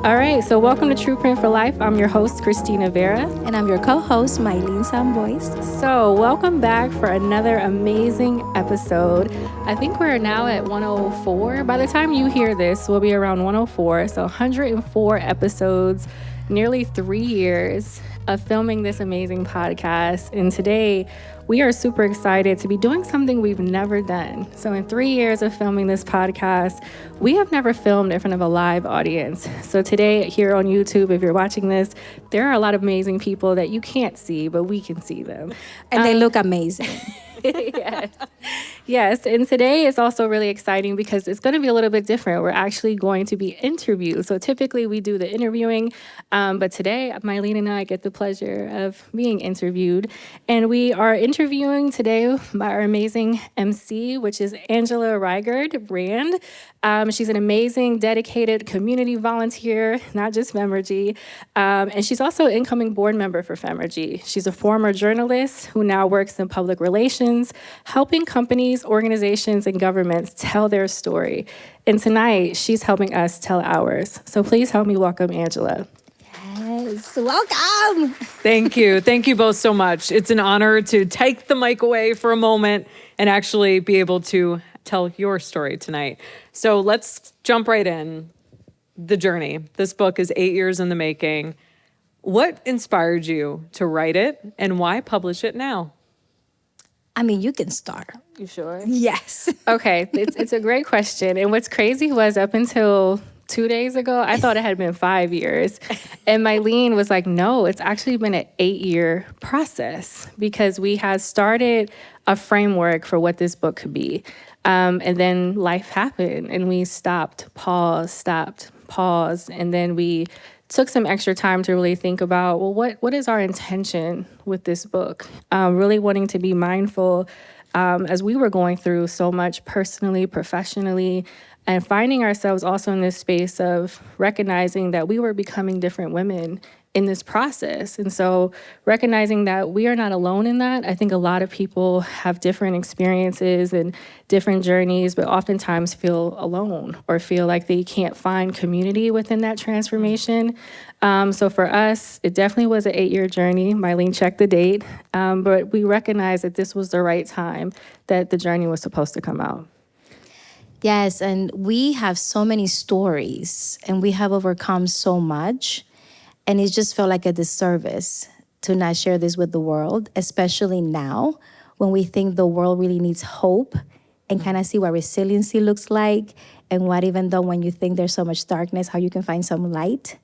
All right, so welcome to True Print for Life. I'm your host, Christina Vera. And I'm your co-host, Maylin Sambois. So welcome back for another amazing episode. I think we're now at 104. By the time you hear this, we'll be around 104. So 104 episodes, nearly 3 years of filming this amazing podcast. And today, we are super excited to be doing something we've never done. So in 3 years of filming this podcast, we have never filmed in front of a live audience. So today here on YouTube, if you're watching this, there are a lot of amazing people that you can't see, but we can see them. And they look amazing. Yes. Yes. And today is also really exciting because it's going to be a little bit different. We're actually going to be interviewed. So typically we do the interviewing, but today Maylin and I get the pleasure of being interviewed. And we are interviewing today by our amazing MC, which is Angela Rygard Rand. She's an amazing, dedicated community volunteer, not just Femergy. And she's also an incoming board member for Femergy. She's a former journalist who now works in public relations, helping companies, organizations, and governments tell their story. And tonight, she's helping us tell ours. So please help me welcome Angela. Yes, welcome. Thank you. Thank you both so much. It's an honor to take the mic away for a moment and actually be able to tell your story tonight. So let's jump right in. The journey. This book is 8 years in the making. What inspired you to write it and why publish it now? I mean, you can start. You sure? Yes. Okay, it's a great question. And what's crazy was up until 2 days ago, I thought it had been 5 years. And Maylin was like, no, it's actually been an 8-year process because we had started a framework for what this book could be. And then life happened and we stopped, paused, and then we took some extra time to really think about, well, what is our intention with this book? Really wanting to be mindful as we were going through so much personally, professionally, and finding ourselves also in this space of recognizing that we were becoming different women in this process. And so recognizing that we are not alone in that. I think a lot of people have different experiences and different journeys, but oftentimes feel alone or feel like they can't find community within that transformation. So for us, it definitely was an 8-year journey. Maylin checked the date, but we recognized that this was the right time that the journey was supposed to come out. Yes, and we have so many stories and we have overcome so much. And it just felt like a disservice to not share this with the world, especially now when we think the world really needs hope and kind of see what resiliency looks like and what even though when you think there's so much darkness, how you can find some light,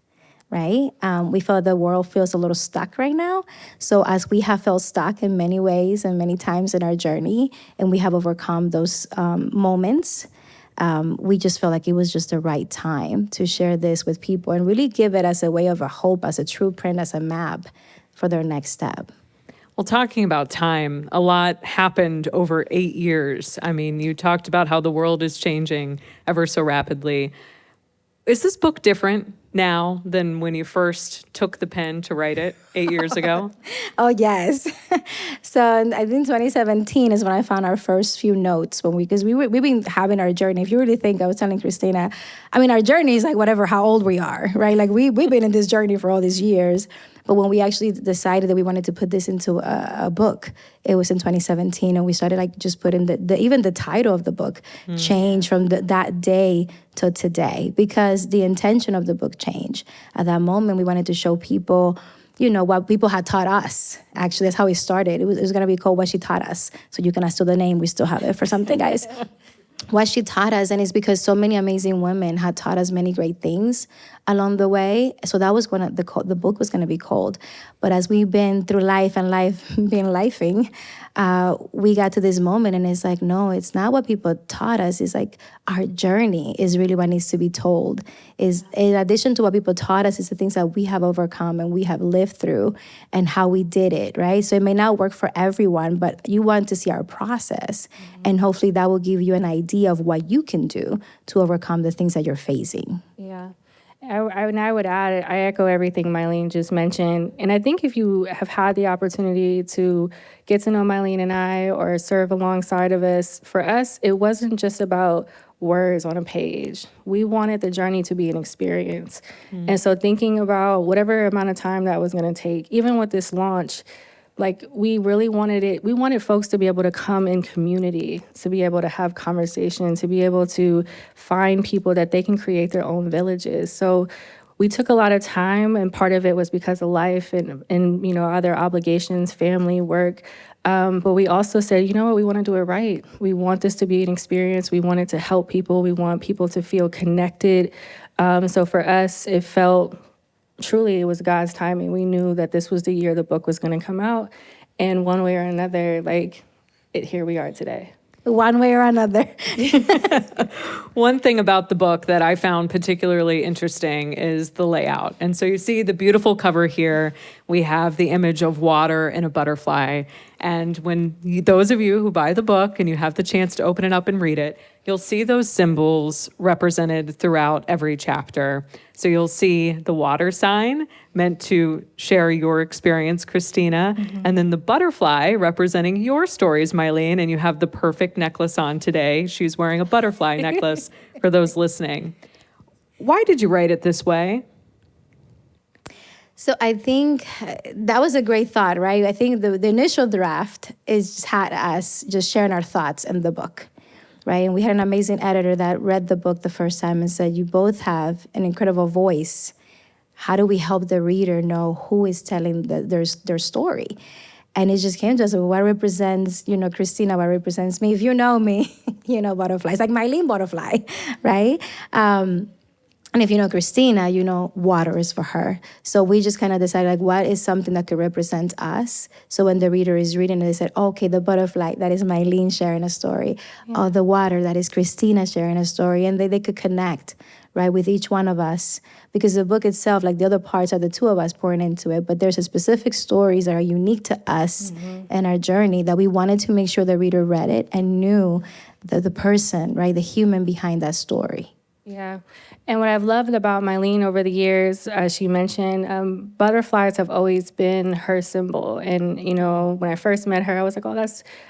right? We felt the world feels a little stuck right now. So as we have felt stuck in many ways and many times in our journey, and we have overcome those moments, we just felt like it was just the right time to share this with people and really give it as a way of a hope, as a true print, as a map for their next step. Well, talking about time, a lot happened over 8 years. I mean, you talked about how the world is changing ever so rapidly. Is this book different now than when you first took the pen to write it 8 years ago? Oh, yes. So I think 2017 is when I found our first few notes because we've been having our journey. If you really think, I was telling Christina, I mean, our journey is like whatever, how old we are, right? Like we've been in this journey for all these years. But when we actually decided that we wanted to put this into a book, it was in 2017, and we started like just putting even the title of the book changed from that day to today because the intention of the book changed. At that moment, we wanted to show people, you know, what people had taught us. Actually, that's how it started. It was going to be called What She Taught Us. So you can steal the name. We still have it for something, guys. What she taught us, and it's because so many amazing women had taught us many great things along the way. So that was when the book was going to be called. But as we've been through life and life being lifing, we got to this moment and it's like, no, it's not what people taught us. It's like our journey is really what needs to be told. Is in addition to what people taught us, is the things that we have overcome and we have lived through and how we did it, right? So it may not work for everyone, but you want to see our process. And hopefully that will give you an idea of what you can do to overcome the things that you're facing. Yeah. I would add, I echo everything Maylin just mentioned. And I think if you have had the opportunity to get to know Maylin and I or serve alongside of us, for us, it wasn't just about words on a page. We wanted the journey to be an experience. And so thinking about whatever amount of time that was going to take, even with this launch, like we really wanted we wanted folks to be able to come in community, to be able to have conversation, to be able to find people that they can create their own villages. So we took a lot of time, and part of it was because of life and other obligations, family, work. But we also said, you know what, we want to do it right. We want this to be an experience. We want it to help people. We want people to feel connected. So for us, it felt truly, it was God's timing. We knew that this was the year the book was going to come out. And one way or another, here we are today. One way or another. One thing about the book that I found particularly interesting is the layout. And so you see the beautiful cover here. We have the image of water and a butterfly. And when those of you who buy the book and you have the chance to open it up and read it, you'll see those symbols represented throughout every chapter. So you'll see the water sign meant to share your experience, Christina, and then the butterfly representing your stories, Maylin, and you have the perfect necklace on today. She's wearing a butterfly necklace for those listening. Why did you write it this way? So I think that was a great thought, right? I think the initial draft had us just sharing our thoughts in the book, right? And we had an amazing editor that read the book the first time and said, you both have an incredible voice. How do we help the reader know who is telling their story? And it just came to us, what represents, Christina, what represents me? If you know me, butterflies, like Maylin butterfly, right? And if you know Christina, water is for her. So we just kind of decided, what is something that could represent us? So when the reader is reading it, they said, okay, the butterfly, that is Maylin sharing a story. Yeah. Oh, the water, that is Christina sharing a story. And they could connect, right, with each one of us. Because the book itself, like the other parts are the two of us pouring into it, but there's a specific stories that are unique to us and our journey that we wanted to make sure the reader read it and knew the person, right, the human behind that story. Yeah. And what I've loved about Maylin over the years, as she mentioned, butterflies have always been her symbol. And, when I first met her, I was like, oh,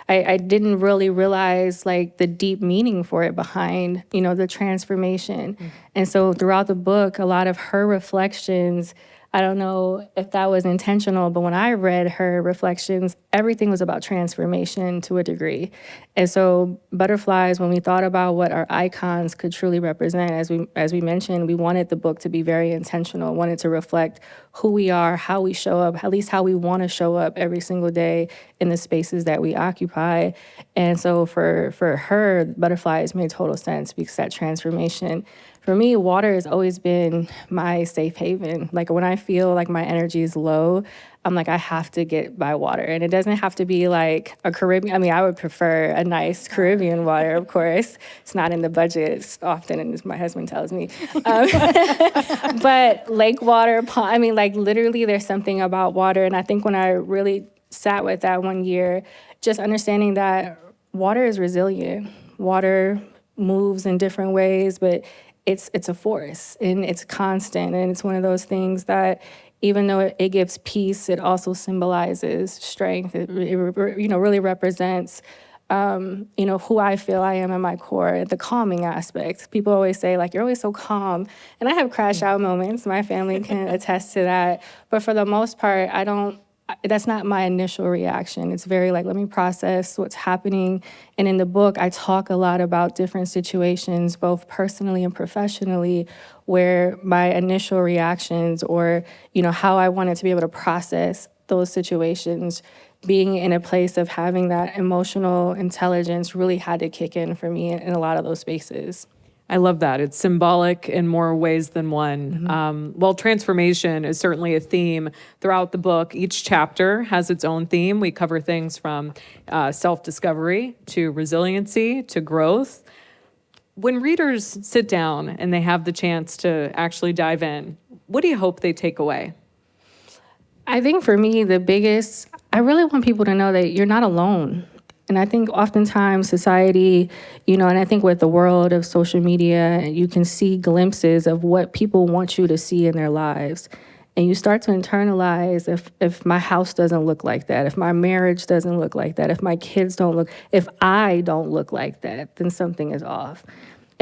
I didn't really realize the deep meaning for it behind, the transformation. And so throughout the book, a lot of her reflections, I don't know if that was intentional, but when I read her reflections, everything was about transformation to a degree. And so butterflies, when we thought about what our icons could truly represent, as we mentioned, we wanted the book to be very intentional, wanted to reflect who we are, how we show up, at least how we want to show up every single day in the spaces that we occupy. And so for her, butterflies made total sense because that transformation. For me, water has always been my safe haven. Like when I feel like my energy is low, I'm like, I have to get by water. And it doesn't have to be like a Caribbean. I mean, I would prefer a nice Caribbean water, of course. It's not in the budget often, and as my husband tells me. But lake water, literally there's something about water. And I think when I really sat with that one year, just understanding that water is resilient. Water moves in different ways, but it's a force and it's constant. And it's one of those things that even though it gives peace, it also symbolizes strength. It really represents, who I feel I am at my core, the calming aspect. People always say, you're always so calm. And I have crash out moments. My family can attest to that. But for the most part, that's not my initial reaction. It's very let me process what's happening. And in the book, I talk a lot about different situations, both personally and professionally, where my initial reactions or, how I wanted to be able to process those situations, being in a place of having that emotional intelligence really had to kick in for me in a lot of those spaces. I love that. It's symbolic in more ways than one. While transformation is certainly a theme throughout the book, each chapter has its own theme. We cover things from self-discovery to resiliency to growth. When readers sit down and they have the chance to actually dive in, what do you hope they take away? I think for me, I really want people to know that you're not alone. And I think oftentimes society, and I think with the world of social media, you can see glimpses of what people want you to see in their lives. And you start to internalize if my house doesn't look like that, if my marriage doesn't look like that, if my kids if I don't look like that, then something is off.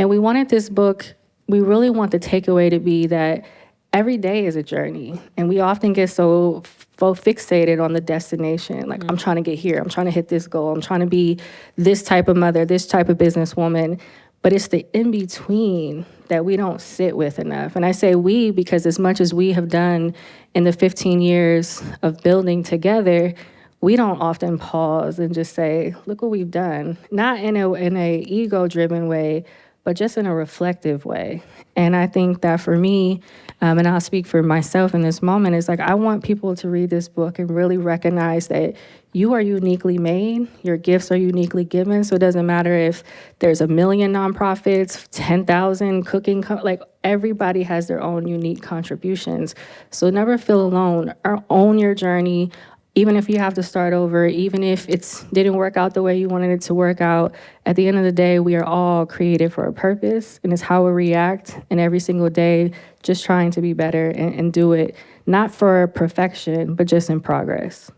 And we wanted this book, we really want the takeaway to be that every day is a journey. And we often get so fixated on the destination. Like, I'm trying to get here. I'm trying to hit this goal. I'm trying to be this type of mother, this type of businesswoman. But it's the in-between that we don't sit with enough. And I say we because as much as we have done in the 15 years of building together, we don't often pause and just say, look what we've done. Not in a ego-driven way, but just in a reflective way. And I think that for me, and I'll speak for myself in this moment, is like, I want people to read this book and really recognize that you are uniquely made, your gifts are uniquely given, so it doesn't matter if there's 1 million nonprofits, 10,000 cooking, like everybody has their own unique contributions. So never feel alone, or own your journey, even if you have to start over, even if it didn't work out the way you wanted it to work out. At the end of the day, we are all created for a purpose, and it's how we react. And every single day, just trying to be better and do it, not for perfection, but just in progress.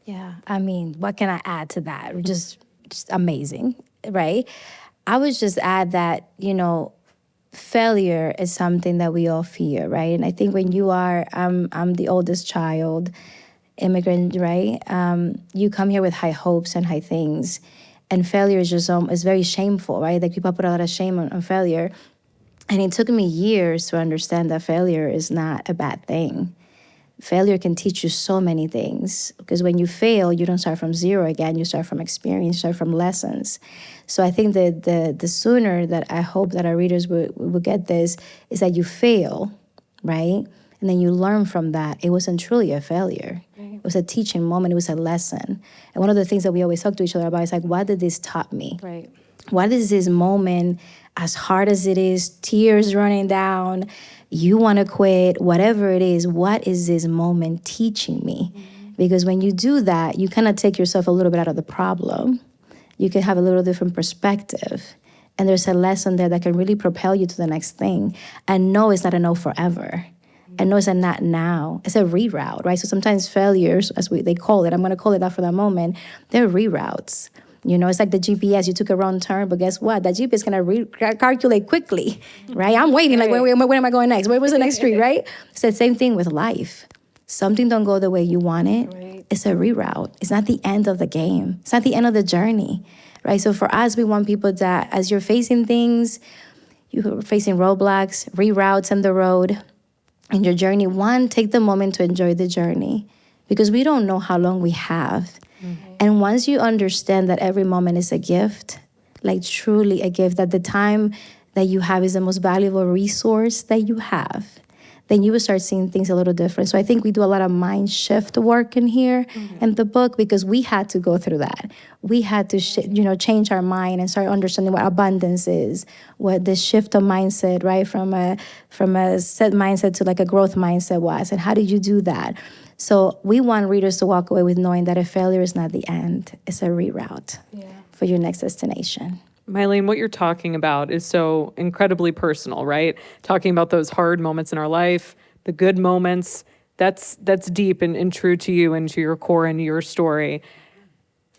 Yeah, I mean, what can I add to that? Just amazing, right? I would just add that, failure is something that we all fear, right? And I think when you are, I'm the oldest child, immigrant, right? You come here with high hopes and high things, and failure is just is very shameful, right? Like, people put a lot of shame on failure, and it took me years to understand that failure is not a bad thing. Failure can teach you so many things, because when you fail, you don't start from zero again. You start from experience, you start from lessons. So I think that the sooner that I hope that our readers will get this is that you fail, right? And then you learn from that. It wasn't truly a failure. Right. It was a teaching moment. It was a lesson. And one of the things that we always talk to each other about is like, what did this taught me? Right. What is this moment, as hard as it is, tears running down, you want to quit, whatever it is, what is this moment teaching me? Mm-hmm. Because when you do that, you kind of take yourself a little bit out of the problem. You can have a little different perspective. And there's a lesson there that can really propel you to the next thing. And no, it's not a no forever. And no, it's a not now. It's a reroute, right? So sometimes failures, as they call it, I'm going to call it that for that moment, they're reroutes. It's like the GPS. You took a wrong turn, but guess what? That GPS is going to recalculate quickly, right? I'm waiting, like, where am I going next? Where was the next street, right? It's the same thing with life. Something don't go the way you want it. Right. It's a reroute. It's not the end of the game. It's not the end of the journey, right? So for us, we want people that as you're facing things, you're facing roadblocks, reroutes on the road, in your journey, one, take the moment to enjoy the journey, because we don't know how long we have. Mm-hmm. And once you understand that every moment is a gift, like truly a gift, that the time that you have is the most valuable resource that you have, then you will start seeing things a little different. So I think we do a lot of mind shift work in here in the book, because we had to go through that. We had to change our mind and start understanding what abundance is, what the shift of mindset, right, from a set mindset to like a growth mindset was, and how did you do that? So we want readers to walk away with knowing that a failure is not the end. It's a reroute for your next destination. Maylin, what you're talking about is so incredibly personal, right? Talking about those hard moments in our life, the good moments, that's deep and true to you and to your core and your story.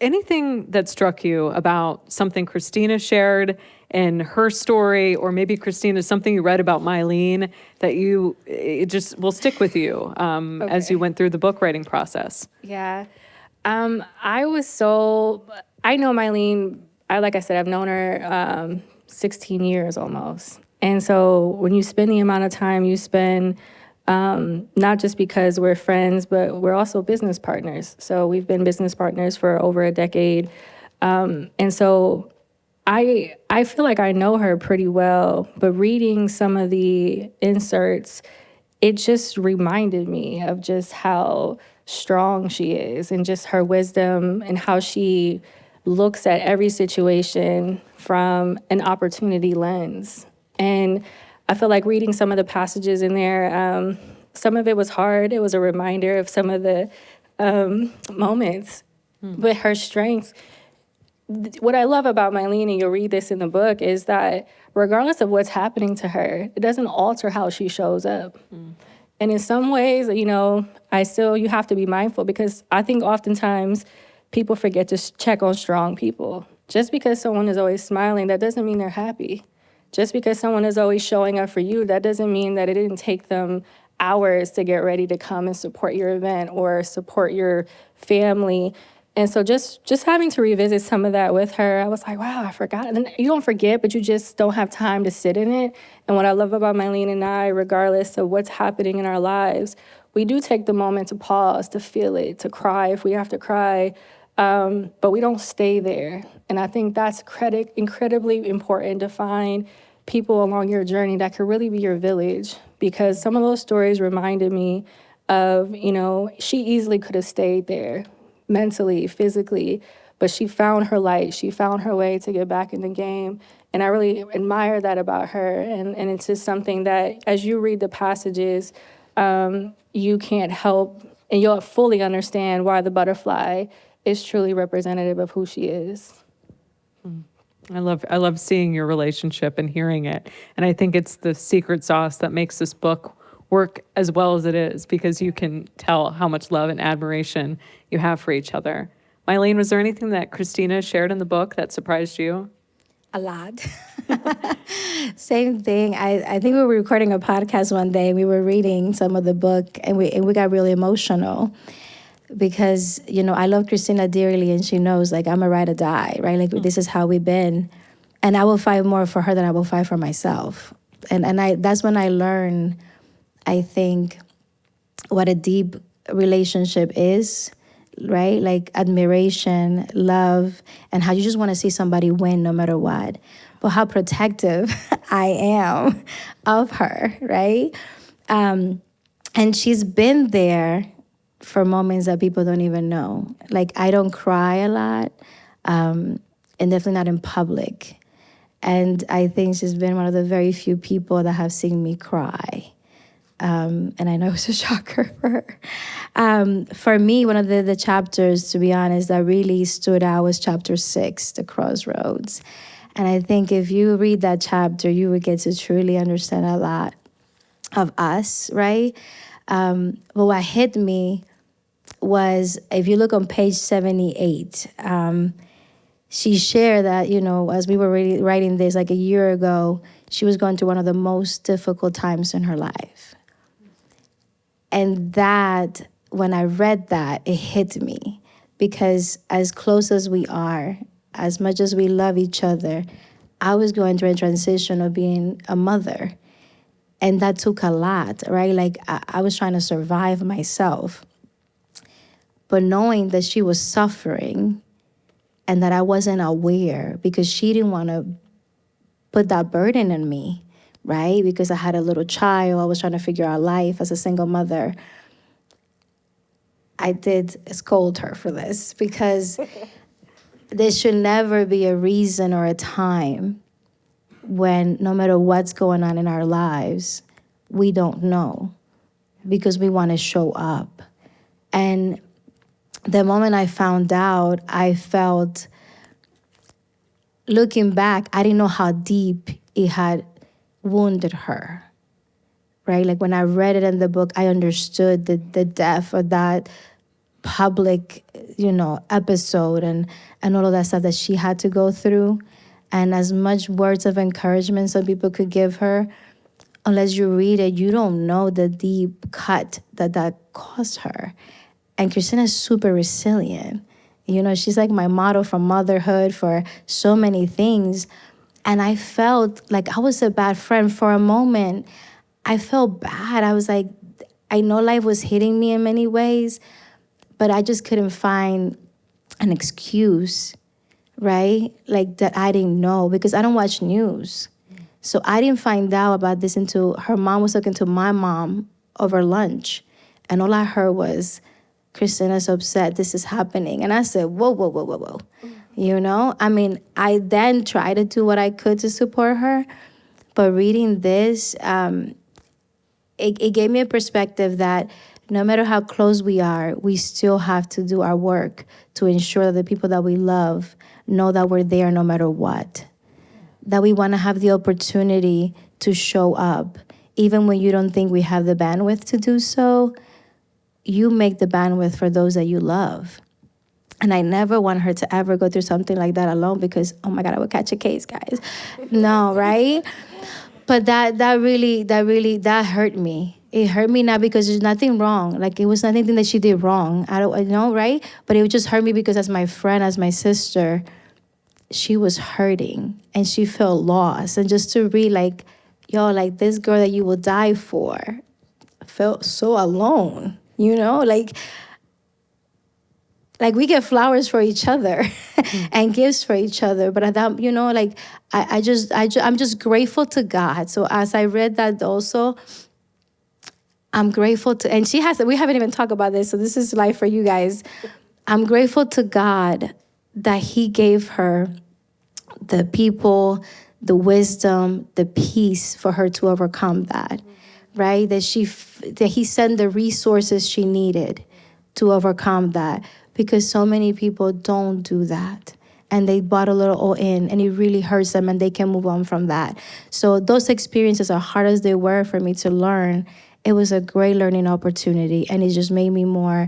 Anything that struck you about something Christina shared in her story, or maybe Christina, something you read about Maylin that it just will stick with you as you went through the book writing process? Yeah. I know Maylin. Like I said, I've known her 16 years almost. And so when you spend the amount of time you spend, not just because we're friends, but we're also business partners. So we've been business partners for over a decade. And so I feel like I know her pretty well, but reading some of the inserts, it just reminded me of just how strong she is and just her wisdom and how she looks at every situation from an opportunity lens. And I feel like reading some of the passages in there, some of it was hard. It was a reminder of some of the moments. But her strength, what I love about Maylin, and you'll read this in the book, is that regardless of what's happening to her, it doesn't alter how she shows up. And in some ways, you have to be mindful, because I think oftentimes people forget to check on strong people. Just because someone is always smiling, that doesn't mean they're happy. Just because someone is always showing up for you, that doesn't mean that it didn't take them hours to get ready to come and support your event or support your family. And so just having to revisit some of that with her, I was like, wow, I forgot. And then you don't forget, but you just don't have time to sit in it. And what I love about Maylin and I, regardless of what's happening in our lives, we do take the moment to pause, to feel it, to cry if we have to cry, but we don't stay there. And I think that's incredibly important to find people along your journey that could really be your village, because some of those stories reminded me of, she easily could have stayed there mentally, physically, but she found her light. She found her way to get back in the game. And I really admire that about her. And it's just something that as you read the passages, you can't help, and you'll fully understand why the butterfly is truly representative of who she is. I love seeing your relationship and hearing it. And I think it's the secret sauce that makes this book work as well as it is, because you can tell how much love and admiration you have for each other. Maylin, was there anything that Christina shared in the book that surprised you? A lot. Same thing. I think we were recording a podcast one day. We were reading some of the book, and we got really emotional because, I love Christina dearly, and she knows, like, I'm a ride or die, right? Like, this is how we've been. And I will fight more for her than I will fight for myself. And that's when I learned, I think, what a deep relationship is, right? Like admiration, love, and how you just want to see somebody win no matter what. But how protective I am of her, right? And she's been there for moments that people don't even know. Like, I don't cry a lot, and definitely not in public. And I think she's been one of the very few people that have seen me cry. And I know it's a shocker for her. For me, one of the chapters, to be honest, that really stood out was chapter 6, The Crossroads. And I think if you read that chapter, you would get to truly understand a lot of us, right? But what hit me was, if you look on page 78, she shared that, as we were writing this like a year ago, she was going through one of the most difficult times in her life. And that, when I read that, it hit me, because as close as we are, as much as we love each other, I was going through a transition of being a mother. And that took a lot, right? Like, I was trying to survive myself. But knowing that she was suffering and that I wasn't aware, because she didn't want to put that burden on me, right? Because I had a little child, I was trying to figure out life as a single mother. I did scold her for this, because there should never be a reason or a time when, no matter what's going on in our lives, we don't know, because we want to show up. And the moment I found out, I felt, looking back, I didn't know how deep it had wounded her, right? Like, when I read it in the book, I understood the depth of that public, episode and all of that stuff that she had to go through. And as much words of encouragement some people could give her, unless you read it, you don't know the deep cut that caused her. And Christina's super resilient. She's like my model for motherhood, for so many things. And I felt like I was a bad friend for a moment. I felt bad. I was like, I know life was hitting me in many ways, but I just couldn't find an excuse, right? Like, that I didn't know, because I don't watch news. So I didn't find out about this until her mom was talking to my mom over lunch. And all I heard was, Christina's upset, this is happening. And I said, whoa, whoa, whoa, whoa, whoa. I mean, I then tried to do what I could to support her. But reading this, it gave me a perspective that no matter how close we are, we still have to do our work to ensure that the people that we love know that we're there no matter what. That we want to have the opportunity to show up. Even when you don't think we have the bandwidth to do so, you make the bandwidth for those that you love. And I never want her to ever go through something like that alone because, oh my God, I would catch a case, guys. No, right? But that hurt me. It hurt me not because there's nothing wrong. Like it was nothing that she did wrong. I know, right? But it would just hurt me because as my friend, as my sister, she was hurting and she felt lost. And just to read like, yo, like this girl that you will die for felt so alone, like we get flowers for each other and gifts for each other. But I'm just grateful to God. So as I read that also, I'm grateful to, and we haven't even talked about this. So this is life for you guys. I'm grateful to God that he gave her the people, the wisdom, the peace for her to overcome that, right? That he sent the resources she needed to overcome that. Because so many people don't do that. And they bottle it all in, and it really hurts them, and they can move on from that. So those experiences, as hard as they were for me to learn, it was a great learning opportunity. And it just made me my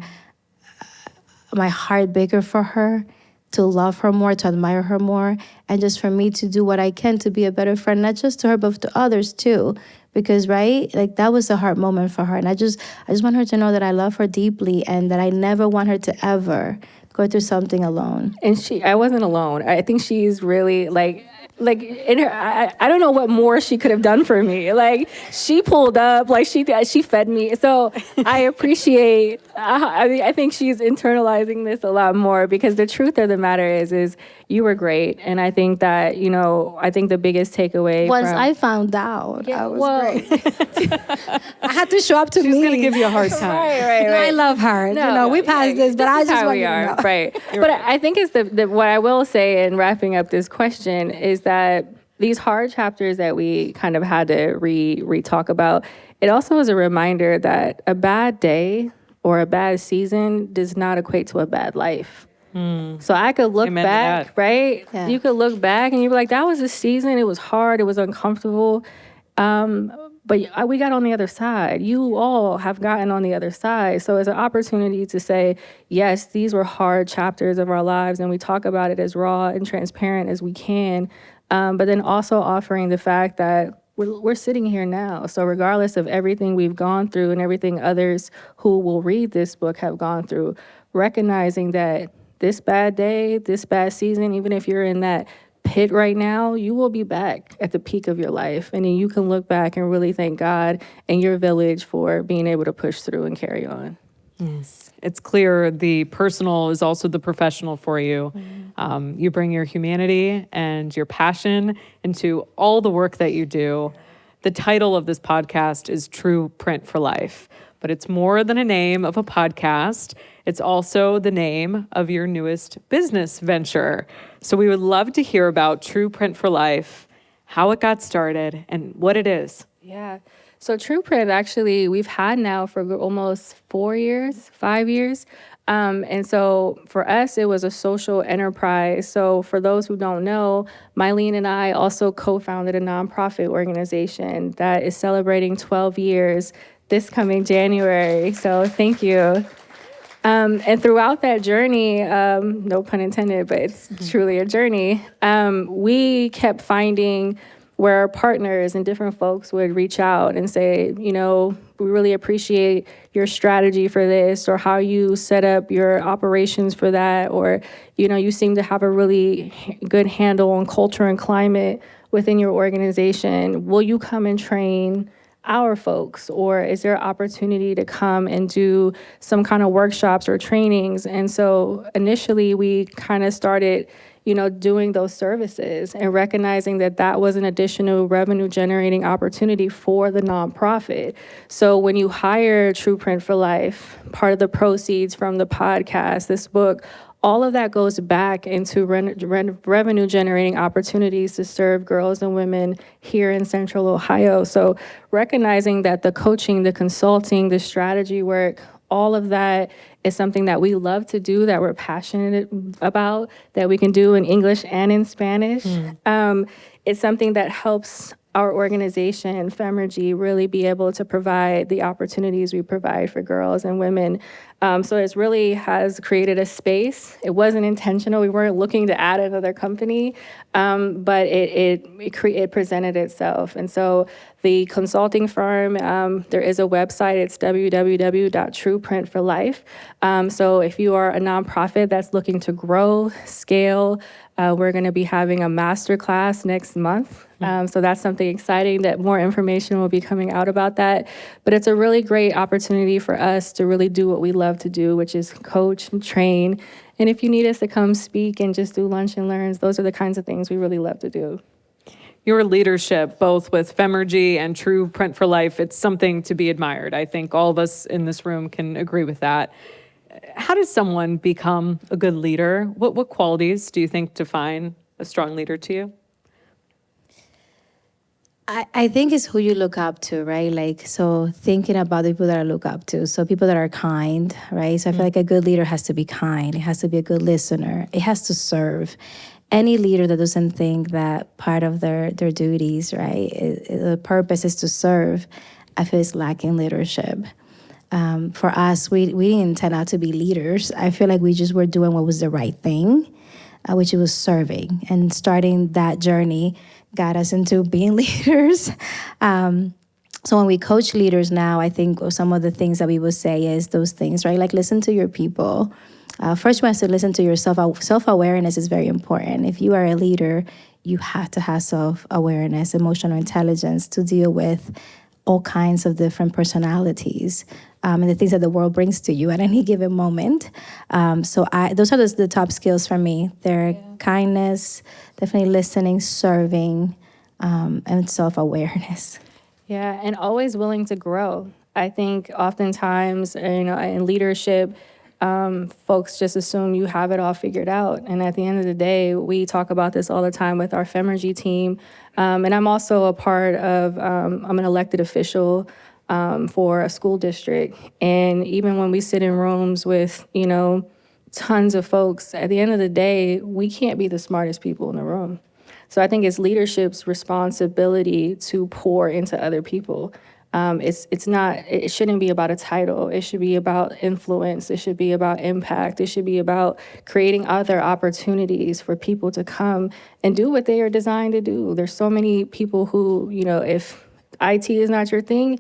heart bigger for her, to love her more, to admire her more, and just for me to do what I can to be a better friend, not just to her, but to others too. Because, right, like that was a hard moment for her. And I just want her to know that I love her deeply and that I never want her to ever go through something alone. And I wasn't alone. I think she's really like in her, I don't know what more she could have done for me. Like she pulled up, like she fed me. So I appreciate, I think she's internalizing this a lot more because the truth of the matter is you were great. And I think that, I think the biggest takeaway once I found out, I was great. I had to show up to She's me. going to give you a hard time. Right. No, I love her. No, we passed this, but I just want you to know. Right. But I think it's what I will say in wrapping up this question is that these hard chapters that we kind of had to re-talk about, it also is a reminder that a bad day or a bad season does not equate to a bad life. So I could look back, right? Yeah. You could look back and you'd be like, that was a season. It was hard. It was uncomfortable. But we got on the other side. You all have gotten on the other side. So it's an opportunity to say, yes, these were hard chapters of our lives, and we talk about it as raw and transparent as we can. But then also offering the fact that we're sitting here now. So regardless of everything we've gone through and everything others who will read this book have gone through, recognizing that this bad day, this bad season, even if you're in that pit right now, you will be back at the peak of your life. And then you can look back and really thank God and your village for being able to push through and carry on. Yes. It's clear the personal is also the professional for you. Mm-hmm. You bring your humanity and your passion into all the work that you do. The title of this podcast is True Print for Life, but it's more than a name of a podcast. It's also the name of your newest business venture. So we would love to hear about True Print for Life, how it got started, and what it is. Yeah. So True Print, actually, we've had now for almost 5 years. And so for us, it was a social enterprise. So for those who don't know, Maylin and I also co-founded a nonprofit organization that is celebrating 12 years this coming January. So thank you. And throughout that journey, no pun intended, but it's truly a journey, we kept finding where our partners and different folks would reach out and say, we really appreciate your strategy for this, or how you set up your operations for that, or, you seem to have a really good handle on culture and climate within your organization. Will you come and train our folks, or is there opportunity to come and do some kind of workshops or trainings? And so initially we kind of started, doing those services and recognizing that that was an additional revenue generating opportunity for the nonprofit. So when you hire True Print for Life, part of the proceeds from the podcast, this book, all of that goes back into revenue generating opportunities to serve girls and women here in Central Ohio. So recognizing that the coaching, the consulting, the strategy work, all of that is something that we love to do, that we're passionate about, that we can do in English and in Spanish. It's something that helps our organization, Femergy, really be able to provide the opportunities we provide for girls and women. So it's really has created a space. It wasn't intentional. We weren't looking to add another company, but it presented itself. And so the consulting firm, there is a website. It's www.trueprintforlife. So if you are a nonprofit that's looking to grow, scale, we're going to be having a master class next month. So that's something exciting that more information will be coming out about that. But it's a really great opportunity for us to really do what we love to do, which is coach and train. And if you need us to come speak and just do lunch and learns, those are the kinds of things we really love to do. Your leadership, both with Femergy and True Print for Life, it's something to be admired. I think all of us in this room can agree with that. How does someone become a good leader? What qualities do you think define a strong leader to you? I think it's who you look up to, right? Like, so thinking about the people that I look up to. So people that are kind, right? So I feel like a good leader has to be kind. It has to be a good listener. It has to serve. Any leader that doesn't think that part of their duties, right, the purpose is to serve, I feel is lacking leadership. For us, we didn't turn out to be leaders. I feel like we just were doing what was the right thing, which was serving. And starting that journey got us into being leaders. So when we coach leaders now, I think some of the things that we would say is those things, right? Like listen to your people. First, you have to listen to yourself. Self-awareness is very important. If you are a leader, you have to have self-awareness, emotional intelligence to deal with all kinds of different personalities and the things that the world brings to you at any given moment. So those are the top skills for me. They're kindness, definitely listening, serving, and self-awareness. Yeah, and always willing to grow. I think oftentimes, in leadership, folks just assume you have it all figured out. And at the end of the day, we talk about this all the time with our Femergy team. And I'm also a part of, I'm an elected official for a school district. And even when we sit in rooms with, tons of folks, at the end of the day, we can't be the smartest people in the room. So I think it's leadership's responsibility to pour into other people. It shouldn't be about a title. It should be about influence. It should be about impact. It should be about creating other opportunities for people to come and do what they are designed to do. There's so many people who, if IT is not your thing,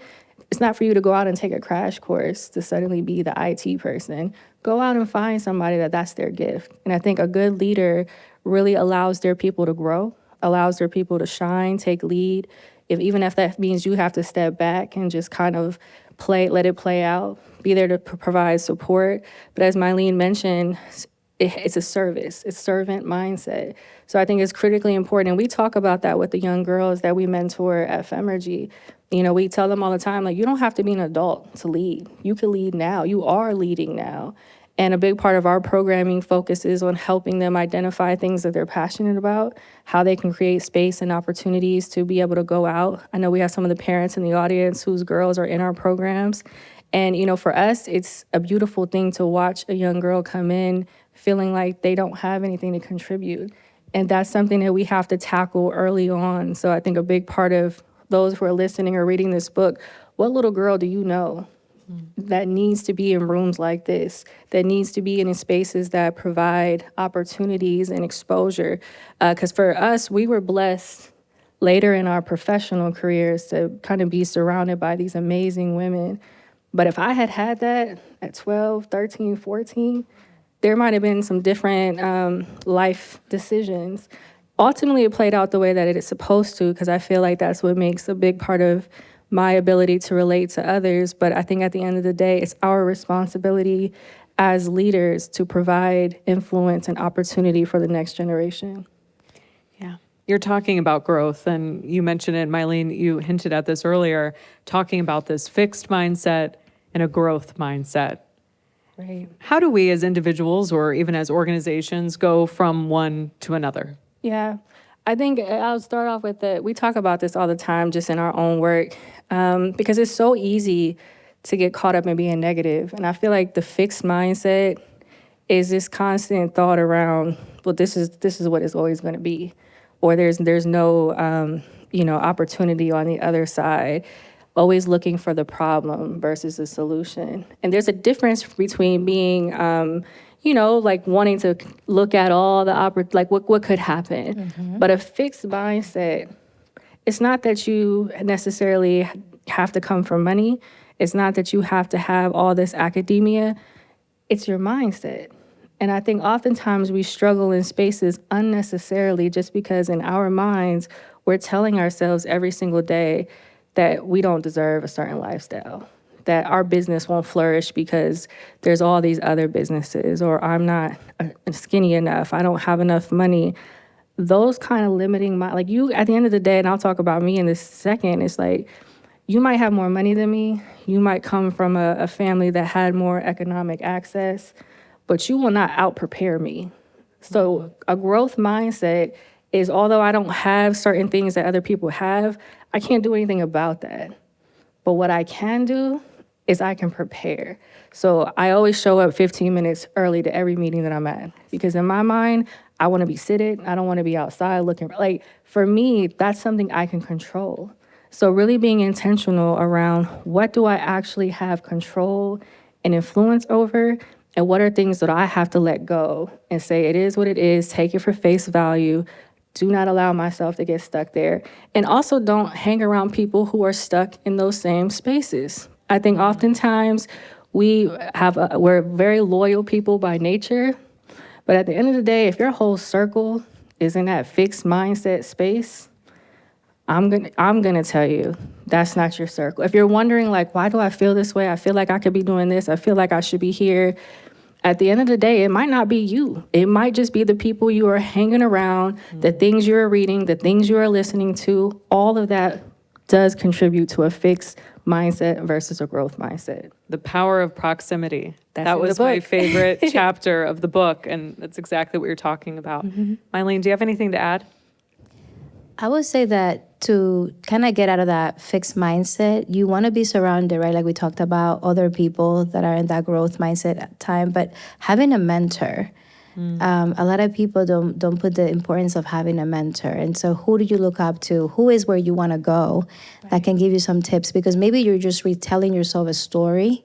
it's not for you to go out and take a crash course to suddenly be the IT person. Go out and find somebody that's their gift. And I think a good leader really allows their people to grow, allows their people to shine, take lead. Even if that means you have to step back and just kind of let it play out, be there to provide support. But as Maylin mentioned, it's a service, it's servant mindset. So I think it's critically important. And we talk about that with the young girls that we mentor at Femergy. We tell them all the time, like, you don't have to be an adult to lead. You can lead now. You are leading now. And a big part of our programming focuses on helping them identify things that they're passionate about, how they can create space and opportunities to be able to go out. I know we have some of the parents in the audience whose girls are in our programs. And, for us, it's a beautiful thing to watch a young girl come in feeling like they don't have anything to contribute. And that's something that we have to tackle early on. So I think a big part of those who are listening or reading this book, what little girl do you know that needs to be in rooms like this, that needs to be in spaces that provide opportunities and exposure? Because for us, we were blessed later in our professional careers to kind of be surrounded by these amazing women. But if I had had that at 12, 13, 14, there might have been some different life decisions. Ultimately, it played out the way that it is supposed to, because I feel like that's what makes a big part of my ability to relate to others. But I think at the end of the day, it's our responsibility as leaders to provide influence and opportunity for the next generation. Yeah. You're talking about growth, and you mentioned it, Maylin, you hinted at this earlier, talking about this fixed mindset and a growth mindset. Right. How do we as individuals or even as organizations go from one to another? Yeah, I think I'll start off with we talk about this all the time just in our own work, because it's so easy to get caught up in being negative. And I feel like the fixed mindset is this constant thought around, well, this is what it's always going to be, or there's no opportunity on the other side. always looking for the problem versus the solution. And there's a difference between being, like wanting to look at all the like what could happen. But a fixed mindset, it's not that you necessarily have to come from money. It's not that you have to have all this academia. It's your mindset. And I think oftentimes we struggle in spaces unnecessarily just because in our minds, we're telling ourselves every single day that we don't deserve a certain lifestyle, that our business won't flourish because there's all these other businesses, or I'm not skinny enough, I don't have enough money. Those kind of limiting, like you, at the end of the day, and I'll talk about me in this second, it's like, you might have more money than me, you might come from a family that had more economic access, but you will not out-prepare me. So a growth mindset is, although I don't have certain things that other people have, I can't do anything about that. But what I can do is I can prepare. So I always show up 15 minutes early to every meeting that I'm at, because in my mind, I want to be seated. I don't want to be outside looking. Like, for me, that's something I can control. So really being intentional around, what do I actually have control and influence over, and what are things that I have to let go and say, it is what it is, take it for face value. Do not allow myself to get stuck there. And also don't hang around people who are stuck in those same spaces. I think oftentimes we're very loyal people by nature, but at the end of the day, if your whole circle is in that fixed mindset space, I'm gonna tell you, that's not your circle. If you're wondering, like, why do I feel this way? I feel like I could be doing this. I feel like I should be here. At the end of the day, it might not be you. It might just be the people you are hanging around, the things you're reading, the things you are listening to. All of that does contribute to a fixed mindset versus a growth mindset. The power of proximity. That's that in the was my book. favorite chapter of the book, and that's exactly what you're talking about. Maylin, do you have anything to add? I would say that to kind of get out of that fixed mindset, you want to be surrounded, right? Like we talked about, other people that are in that growth mindset at time, but having a mentor. A lot of people don't put the importance of having a mentor. And so who do you look up to? Who is where you want to go that can give you some tips? Because maybe you're just retelling yourself a story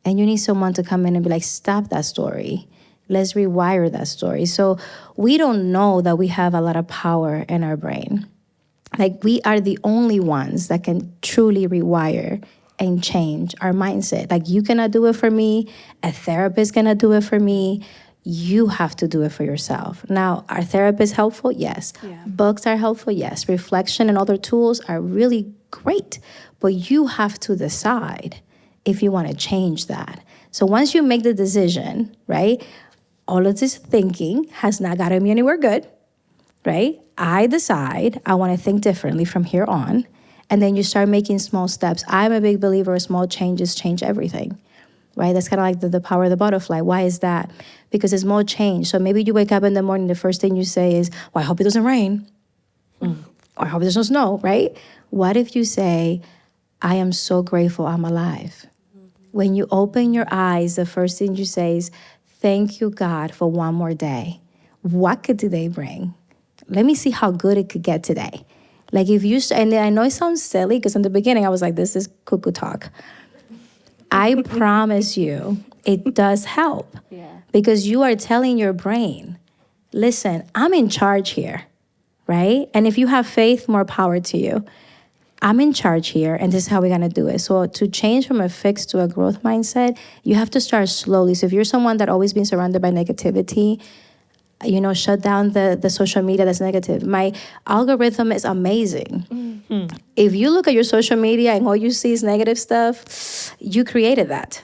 and you need someone to come in and be like, stop that story. Let's rewire that story. So we don't know that we have a lot of power in our brain. Like, we are the only ones that can truly rewire and change our mindset. Like, you cannot do it for me. A therapist cannot do it for me. You have to do it for yourself. Now, are therapists helpful? Yes. Yeah. Books are helpful? Yes. Reflection and other tools are really great. But you have to decide if you want to change that. So once you make the decision, right, all of this thinking has not gotten me anywhere good, right? I decide I want to think differently from here on. And then you start making small steps. I'm a big believer of small changes change everything, right? That's kind of like the power of the butterfly. Why is that? Because it's small change. So maybe you wake up in the morning, the first thing you say is, well, I hope it doesn't rain. Or I hope there's no snow, right? What if you say, I am so grateful I'm alive? When you open your eyes, the first thing you say is, thank you, God, for one more day. What could today bring? Let me see how good it could get today. Like, if you, and I know it sounds silly, because in the beginning I was like, this is cuckoo talk. I promise you, it does help. Yeah. Because you are telling your brain, listen, I'm in charge here, right? And if you have faith, more power to you. I'm in charge here, and this is how we're gonna do it. So to change from a fixed to a growth mindset, you have to start slowly. So if you're someone that always been surrounded by negativity, shut down the social media that's negative. My algorithm is amazing. If you look at your social media and all you see is negative stuff, you created that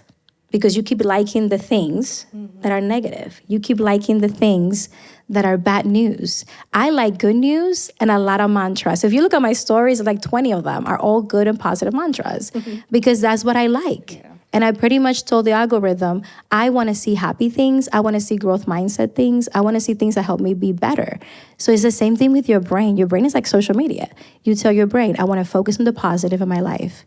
because you keep liking the things that are negative. You keep liking the things that are bad news. I like good news and a lot of mantras. If you look at my stories, like 20 of them are all good and positive mantras because that's what I like. Yeah. And I pretty much told the algorithm, I want to see happy things. I want to see growth mindset things. I want to see things that help me be better. So it's the same thing with your brain. Your brain is like social media. You tell your brain, I want to focus on the positive in my life.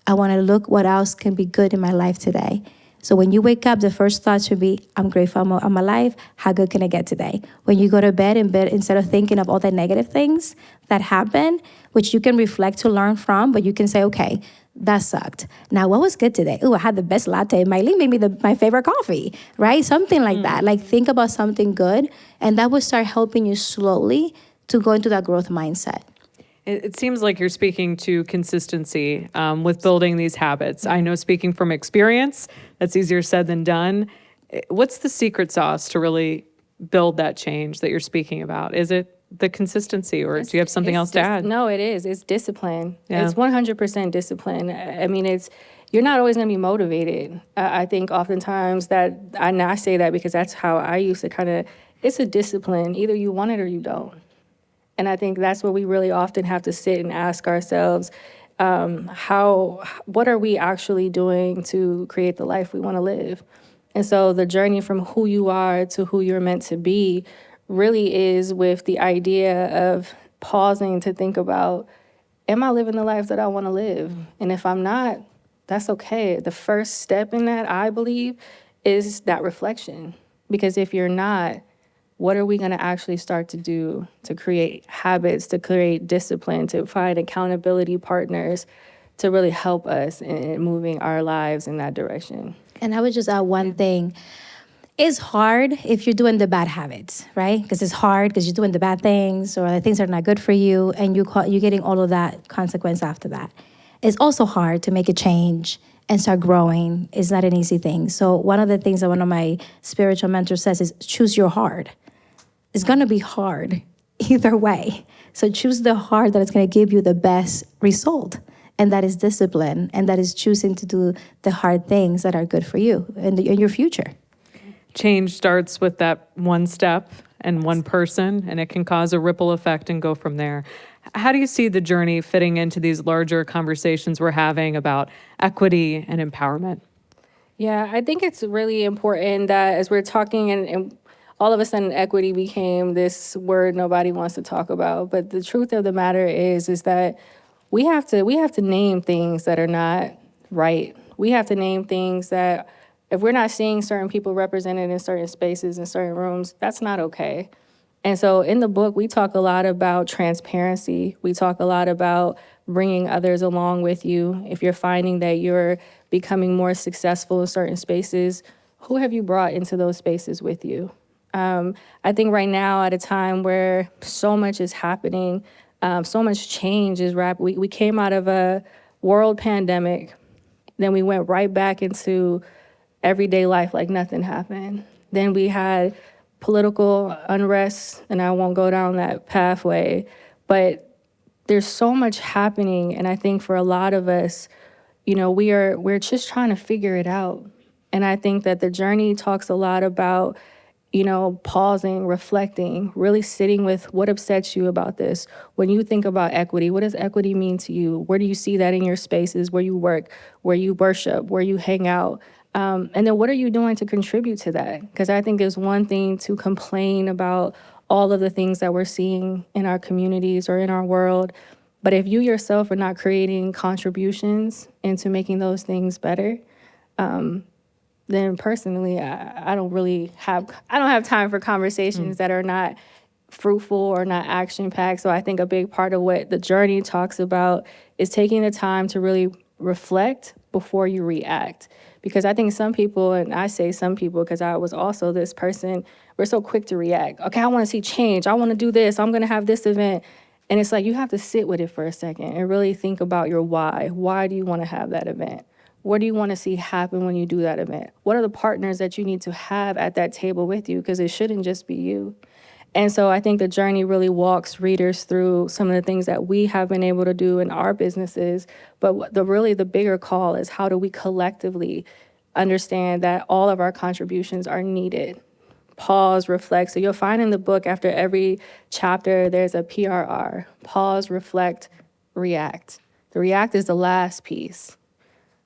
I want to look what else can be good in my life today. So when you wake up, the first thought should be, I'm grateful I'm alive. How good can I get today? When you go to bed, instead of thinking of all the negative things that happen, which you can reflect to learn from, but you can say, okay, That sucked. Now, what was good today? Oh, I had the best latte. Maylin made me my favorite coffee, right? Something like that. Like think about something good, and that will start helping you slowly to go into that growth mindset. It seems like you're speaking to consistency with building these habits. I know, speaking from experience, that's easier said than done. What's the secret sauce to really build that change that you're speaking about? Is it the consistency, or do you have something else to add? No, it is. It's discipline. Yeah. It's 100% discipline. I mean, you're not always going to be motivated. I think oftentimes and I say that because that's how I used to it's a discipline. Either you want it or you don't. And I think that's what we really often have to sit and ask ourselves, what are we actually doing to create the life we want to live? And so the journey from who you are to who you're meant to be really is with the idea of pausing to think about, am I living the life that I want to live? And if I'm not, that's okay. The first step in that, I believe, is that reflection. Because if you're not, what are we going to actually start to do to create habits, to create discipline, to find accountability partners to really help us in moving our lives in that direction? And I would just add one thing. It's hard if you're doing the bad habits, right? Because it's hard because you're doing the bad things or the things that are not good for you, and you're getting all of that consequence after that. It's also hard to make a change and start growing. It's not an easy thing. So one of the things that one of my spiritual mentors says is choose your hard. It's going to be hard either way. So choose the hard that is going to give you the best result. And that is discipline. And that is choosing to do the hard things that are good for you and in your future. Change starts with that one step and one person, and it can cause a ripple effect and go from there. How do you see the journey fitting into these larger conversations we're having about equity and empowerment? Yeah, I think it's really important that as we're talking and all of a sudden equity became this word nobody wants to talk about. But the truth of the matter is that we have to name things that are not right. We have to name things that if we're not seeing certain people represented in certain spaces in certain rooms, that's not okay. And so in the book, we talk a lot about transparency. We talk a lot about bringing others along with you. If you're finding that you're becoming more successful in certain spaces, who have you brought into those spaces with you? I think right now, at a time where so much is happening, so much change is rapid. We came out of a world pandemic, then we went right back into everyday life like nothing happened. Then we had political unrest, and I won't go down that pathway, but there's so much happening, and I think for a lot of us, we're just trying to figure it out. And I think that the journey talks a lot about pausing, reflecting, really sitting with what upsets you about this. When you think about equity, what does equity mean to you? Where do you see that in your spaces, where you work, where you worship, where you hang out? And then what are you doing to contribute to that? Because I think it's one thing to complain about all of the things that we're seeing in our communities or in our world. But if you yourself are not creating contributions into making those things better, then personally, I don't have time for conversations that are not fruitful or not action-packed. So I think a big part of what the journey talks about is taking the time to really reflect before you react. Because I think some people, and I say some people because I was also this person, we're so quick to react. Okay, I want to see change. I want to do this. I'm going to have this event. And it's like you have to sit with it for a second and really think about your why. Why do you want to have that event? What do you want to see happen when you do that event? What are the partners that you need to have at that table with you? Because it shouldn't just be you. And so I think the journey really walks readers through some of the things that we have been able to do in our businesses. But the bigger call is how do we collectively understand that all of our contributions are needed? Pause, reflect. So you'll find in the book after every chapter, there's a PRR. Pause, reflect, react. The react is the last piece.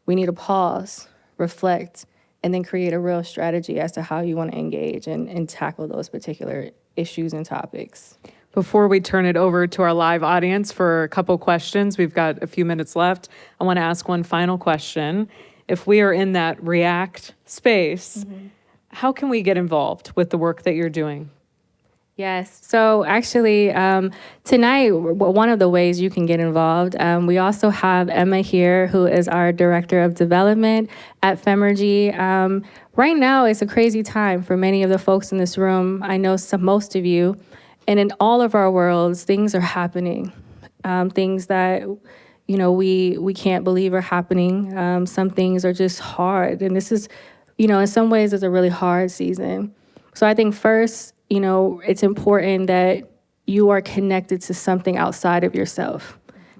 We need to pause, reflect, and then create a real strategy as to how you want to engage and tackle those particular issues and topics. Before we turn it over to our live audience for a couple questions, we've got a few minutes left. I want to ask one final question. If we are in that react space, how can we get involved with the work that you're doing? Yes. So actually, tonight, one of the ways you can get involved, we also have Emma here, who is our Director of Development at Femergy. Right now, it's a crazy time for many of the folks in this room. I know most of you. And in all of our worlds, things are happening. Things that, we can't believe are happening. Some things are just hard. And this is, in some ways, it's a really hard season. So I think first, it's important that you are connected to something outside of yourself.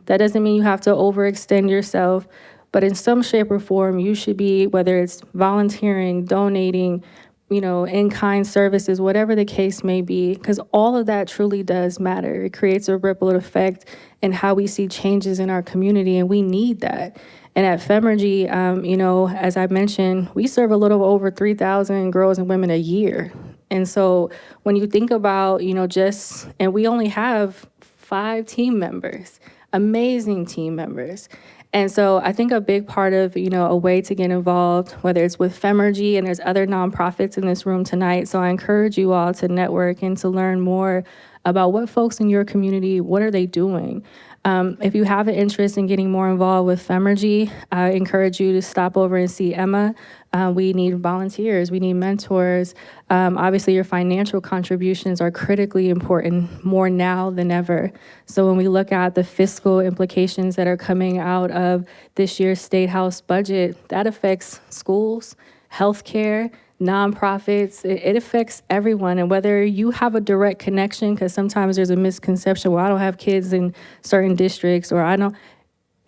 That doesn't mean you have to overextend yourself, but in some shape or form, you should be, whether it's volunteering, donating, in-kind services, whatever the case may be, because all of that truly does matter. It creates a ripple effect in how we see changes in our community, and we need that. And at Femergy, as I mentioned, we serve a little over 3,000 girls and women a year. And so when you think about, and we only have 5 team members, amazing team members. And so I think a big part of, a way to get involved, whether it's with Femergy, and there's other nonprofits in this room tonight. So I encourage you all to network and to learn more about what folks in your community, what are they doing? If you have an interest in getting more involved with Femergy, I encourage you to stop over and see Emma. We need volunteers, we need mentors. Obviously, your financial contributions are critically important, more now than ever. So when we look at the fiscal implications that are coming out of this year's State House budget, that affects schools, healthcare, nonprofits. It affects everyone. And whether you have a direct connection, because sometimes there's a misconception, well, I don't have kids in certain districts, or I don't,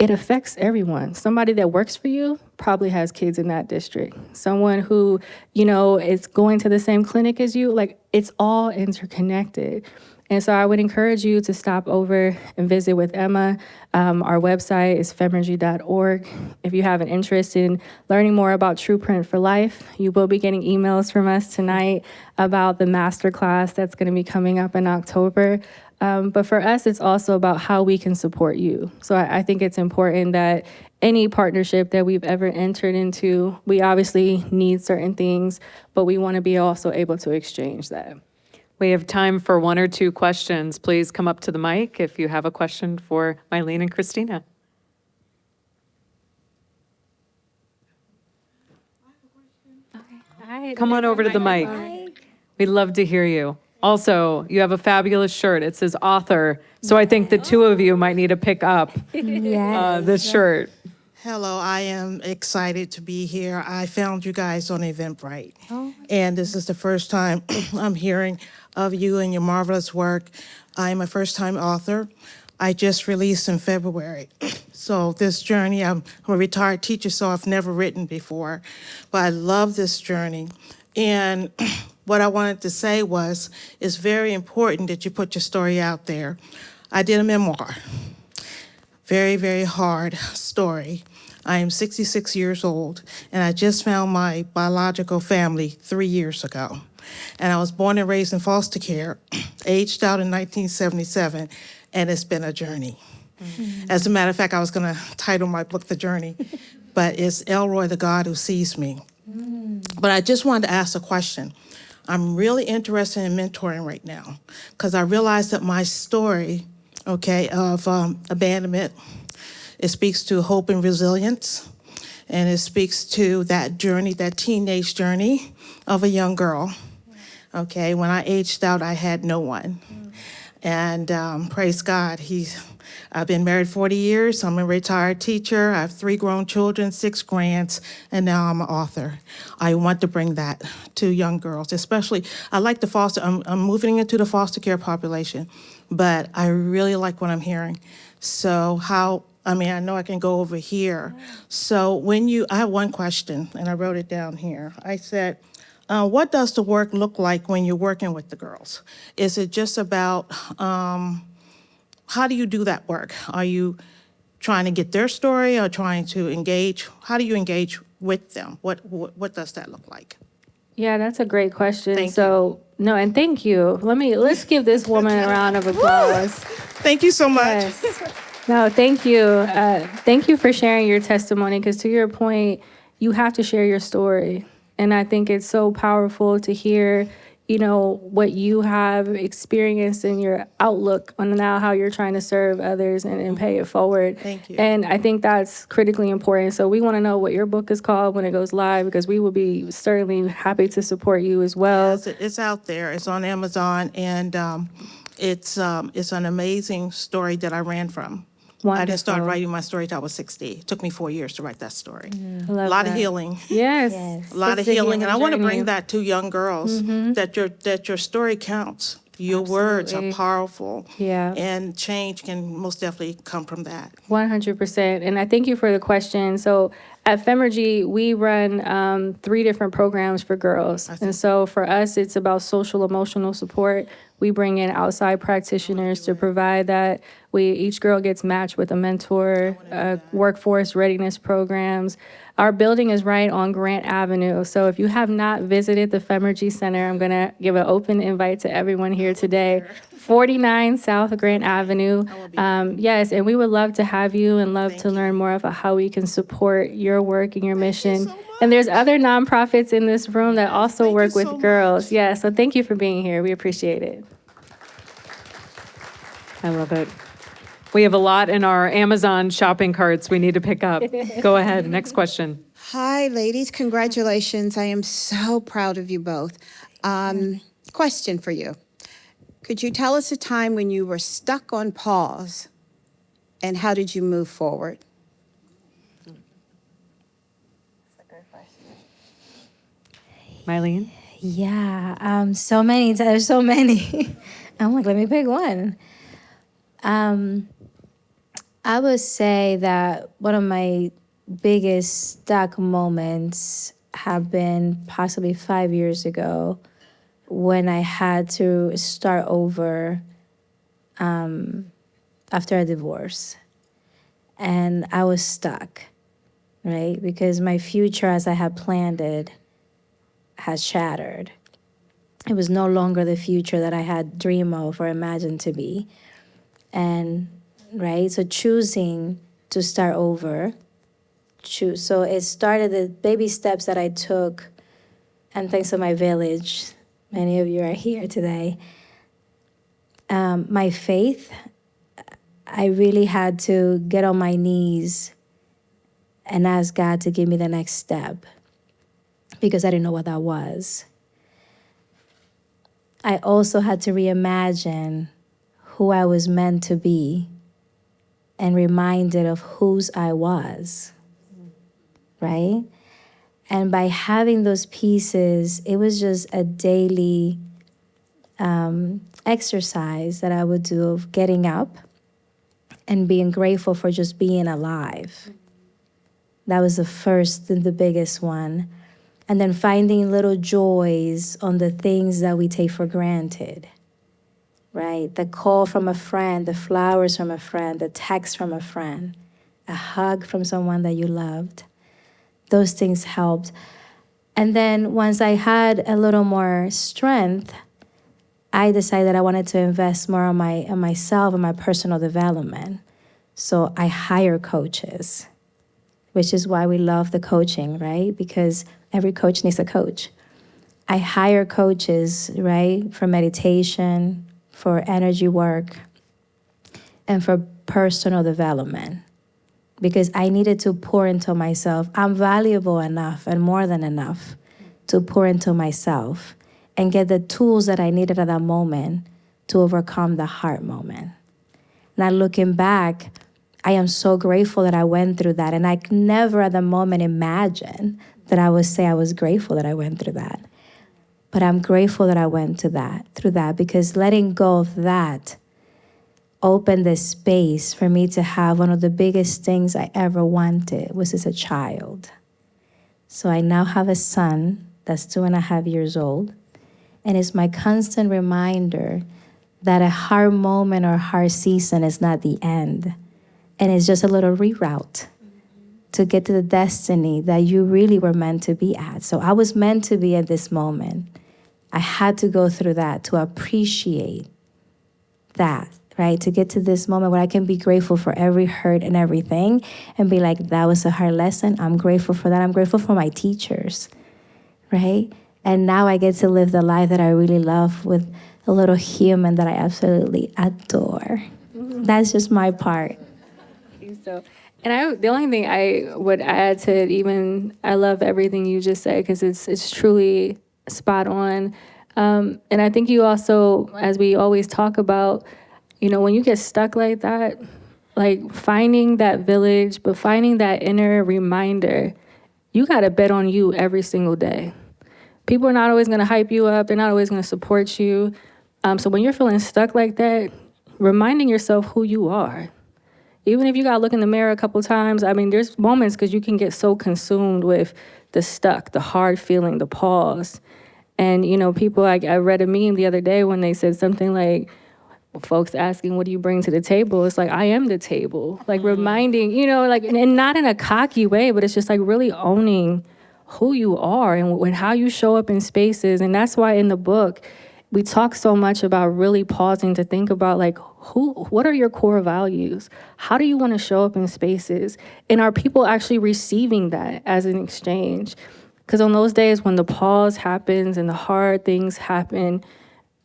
it affects everyone. Somebody that works for you probably has kids in that district. Someone who, is going to the same clinic as you, like, it's all interconnected. And so I would encourage you to stop over and visit with Emma. Our website is femergy.org. If you have an interest in learning more about True Print for Life, you will be getting emails from us tonight about the masterclass that's going to be coming up in October. But for us, it's also about how we can support you. So I think it's important that any partnership that we've ever entered into, we obviously need certain things, but we want to be also able to exchange that. We have time for 1 or 2 questions. Please come up to the mic if you have a question for Maylin and Christina. Come on over to the mic. We'd love to hear you. Also, you have a fabulous shirt. It says author. So I think the 2 of you might need to pick up this shirt. Hello, I am excited to be here. I found you guys on Eventbrite. And this is the first time I'm hearing of you and your marvelous work. I'm a first-time author. I just released in February. So this journey, I'm a retired teacher, so I've never written before. But I love this journey. And what I wanted to say was, it's very important that you put your story out there. I did a memoir. Very, very hard story. I am 66 years old, and I just found my biological family 3 years ago. And I was born and raised in foster care, aged out in 1977, and it's been a journey. As a matter of fact, I was going to title my book The Journey, but it's Elroy, the God Who Sees Me. But I just wanted to ask a question. I'm really interested in mentoring right now, because I realized that my story, of abandonment, it speaks to hope and resilience, and it speaks to that journey, that teenage journey of a young girl. When I aged out, I had no one. And praise God, I've been married 40 years. I'm a retired teacher. I have 3 grown children, 6 grands, and now I'm an author. I want to bring that to young girls, especially. I like the foster. I'm moving into the foster care population, but I really like what I'm hearing. So I know I can go over here. So I have one question, and I wrote it down here. I said, what does the work look like when you're working with the girls? Is it just about, how do you do that work? Are you trying to get their story or trying to engage? How do you engage with them? What does that look like? Yeah, that's a great question. Thank and thank you. Let's give this woman a round of applause. Thank you so much. Yes. No, thank you. Thank you for sharing your testimony, because to your point, you have to share your story. And I think it's so powerful to hear, what you have experienced and your outlook on now how you're trying to serve others and pay it forward. Thank you. And I think that's critically important. So we want to know what your book is called when it goes live, because we will be certainly happy to support you as well. It's out there. It's on Amazon, and it's an amazing story that I ran from. I didn't start Wonderful. writing my story till I was 60. It took me 4 years to write that story. I love A lot of that. healing. Yes. Yes. A lot It's of a healing, and I want to journey. bring that to young girls, that your story counts. Your words are Absolutely. powerful. Yeah. And change can most definitely come from that. 100%. And I thank you for the question. So at Femergy, we run 3 different programs for girls. And so for us, it's about social emotional support. We bring in outside practitioners to provide that. Each girl gets matched with a mentor, workforce readiness programs. Our building is right on Grant Avenue. So if you have not visited the Femergy Center, I'm going to give an open invite to everyone here today. 49 South Grant Avenue. Yes, and we would love to have you and love to learn more about how we can support your work and your mission. And there's other nonprofits in this room that also thank you work with so girls. much. Yeah, so thank you for being here. We appreciate it. I love it. We have a lot in our Amazon shopping carts we need to pick up. Go ahead, next question. Hi, ladies. Congratulations. I am so proud of you both. Question for you. Could you tell us a time when you were stuck on pause, and how did you move forward? Maylin? Yeah, so many. There's so many. I'm like, let me pick one. I would say that one of my biggest stuck moments have been possibly 5 years ago when I had to start over after a divorce. And I was stuck, right? Because my future as I had planned it has shattered. It was no longer the future that I had dreamed of or imagined to be. And, right, so choosing to start over, so it started the baby steps that I took, and thanks to my village, many of you are here today. My faith, I really had to get on my knees and ask God to give me the next step because I didn't know what that was. I also had to reimagine who I was meant to be and reminded of whose I was, right? And by having those pieces, it was just a daily exercise that I would do of getting up and being grateful for just being alive. That was the first and the biggest one. And then finding little joys on the things that we take for granted, right? The call from a friend, the flowers from a friend, the text from a friend, a hug from someone that you loved. Those things helped. And then once I had a little more strength, I decided I wanted to invest more on myself and my personal development. So I hire coaches, which is why we love the coaching, right? Because every coach needs a coach. I hire coaches, right, for meditation, for energy work, and for personal development. Because I needed to pour into myself. I'm valuable enough and more than enough to pour into myself and get the tools that I needed at that moment to overcome the hard moment. Now looking back, I am so grateful that I went through that. And I never at the moment imagined that I would say I was grateful that I went through that. But I'm grateful that I went through that because letting go of that opened the space for me to have one of the biggest things I ever wanted, was as a child. So I now have a son that's 2.5 years old. And it's my constant reminder that a hard moment or a hard season is not the end. And it's just a little reroute to get to the destiny that you really were meant to be at. So I was meant to be at this moment. I had to go through that to appreciate that, right? To get to this moment where I can be grateful for every hurt and everything and be like, that was a hard lesson. I'm grateful for that. I'm grateful for my teachers, right? And now I get to live the life that I really love with a little human that I absolutely adore. That's just my part. So, and the only thing I would add to it, even I love everything you just said because it's truly spot on. And I think you also, as we always talk about, when you get stuck like that, like finding that village, but finding that inner reminder, you got to bet on you every single day. People are not always going to hype you up. They're not always going to support you. So when you're feeling stuck like that, reminding yourself who you are. Even if you got to look in the mirror a couple times, there's moments because you can get so consumed with the stuck, the hard feeling, the pause. And, people, I read a meme the other day when they said something like, folks asking, what do you bring to the table? It's like, I am the table. Like reminding, and not in a cocky way, but it's just like really owning who you are and how you show up in spaces. And that's why in the book, we talk so much about really pausing to think about like, what are your core values? How do you want to show up in spaces? And are people actually receiving that as an exchange? Because on those days when the pause happens and the hard things happen,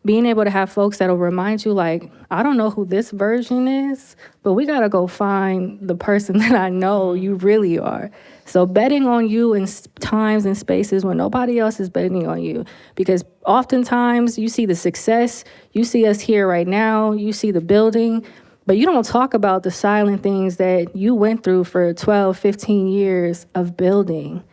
being able to have folks that'll remind you, like, I don't know who this version is, but we got to go find the person that I know you really are. So betting on you in times and spaces when nobody else is betting on you. Because oftentimes you see the success, you see us here right now, you see the building, but you don't talk about the silent things that you went through for 12, 15 years of building.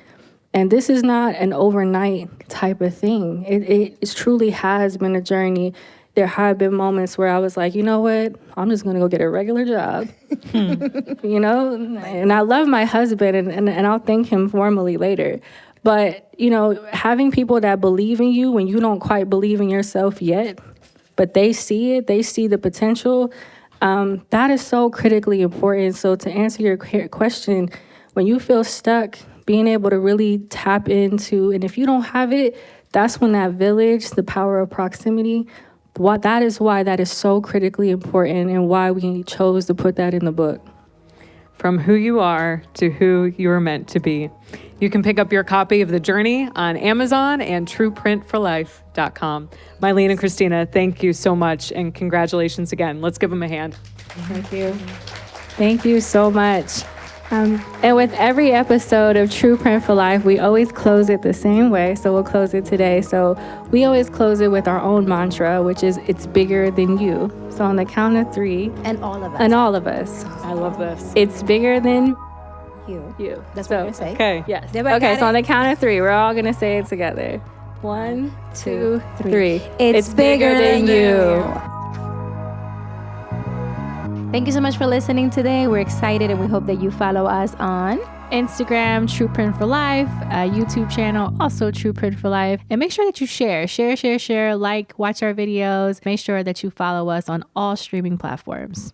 And this is not an overnight type of thing. It truly has been a journey. There have been moments where I was like, you know what? I'm just going to go get a regular job. And I love my husband, and I'll thank him formally later. But, having people that believe in you when you don't quite believe in yourself yet, but they see it, they see the potential, that is so critically important. So to answer your question, when you feel stuck, being able to really tap into, and if you don't have it, that's when that village, the power of proximity, that is why that is so critically important and why we chose to put that in the book. From who you are to who you are meant to be. You can pick up your copy of The Journey on Amazon and trueprintforlife.com. Maylin and Christina, thank you so much, and congratulations again. Let's give them a hand. Thank you. Thank you so much. And with every episode of True Print for Life, we always close it the same way. So we'll close it today. So we always close it with our own mantra, which is, it's bigger than you. So on the count of 3. And all of us. And all of us. I love this. It's bigger than You. That's so, what you're saying. Okay. Yes. Everybody Okay, got so it? on the count of 3, we're all going to say it together. 1, 2, 3. It's bigger than you. Thank you so much for listening today. We're excited and we hope that you follow us on Instagram, True Print for Life, YouTube channel, also True Print for Life. And make sure that you share, like, watch our videos. Make sure that you follow us on all streaming platforms.